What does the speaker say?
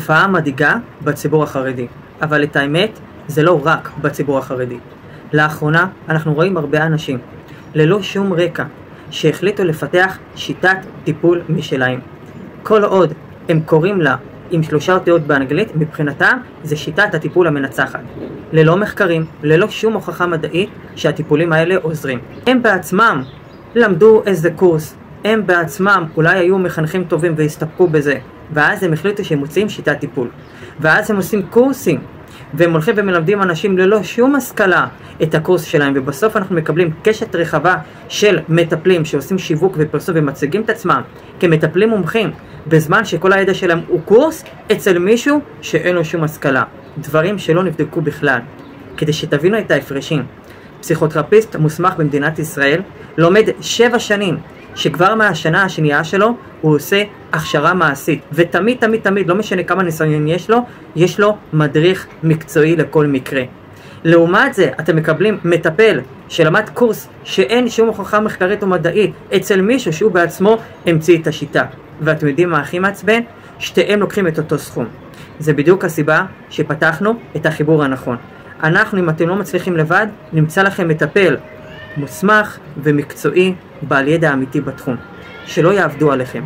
תופעה מדאיגה בציבור החרדי, אבל את האמת זה לא רק בציבור החרדי. לאחרונה אנחנו רואים הרבה אנשים ללא שום רקע שהחליטו לפתח שיטת טיפול משלהם. כל עוד הם קוראים לה עם 3 אותיות באנגלית, מבחינתם זה שיטת הטיפול המנצחת. ללא מחקרים, ללא שום הוכחה מדעית שהטיפולים האלה עוזרים. הם בעצמם למדו איזה קורס, הם בעצמם אולי היו מחנכים טובים והסתפקו בזה, ואז הם החליטו שהם מוצאים שיטת טיפול. ואז הם עושים קורסים, והם הולכים ומלמדים אנשים ללא שום השכלה את הקורס שלהם, ובסוף אנחנו מקבלים קשת רחבה של מטפלים שעושים שיווק ופרסום ומציגים את עצמם כמטפלים מומחים, בזמן שכל הידע שלהם הוא קורס אצל מישהו שאין לו שום השכלה. דברים שלא נבדקו בכלל. כדי שתבינו את ההפרשים, פסיכותרפיסט מוסמך במדינת ישראל לומד 7 שנים, שכבר מהשנה השנייה שלו הוא עושה הכשרה מעשית, ותמיד תמיד תמיד, לא משנה כמה ניסיון יש לו מדריך מקצועי לכל מקרה. לעומת זה אתם מקבלים מטפל שלמד קורס שאין שום הוכחה מחקרית או מדעית אצל מישהו שהוא בעצמו המציא את השיטה. ואתם יודעים מה הכי מעצבן? שתיהם לוקחים את אותו סכום. זה בדיוק הסיבה שפתחנו את החיבור הנכון. אנחנו, אם אתם לא מצליחים לבד, נמצא לכם מטפל מוסמך ומקצועי בעל ידע אמיתי בתחום, שלא יעבדו עליכם.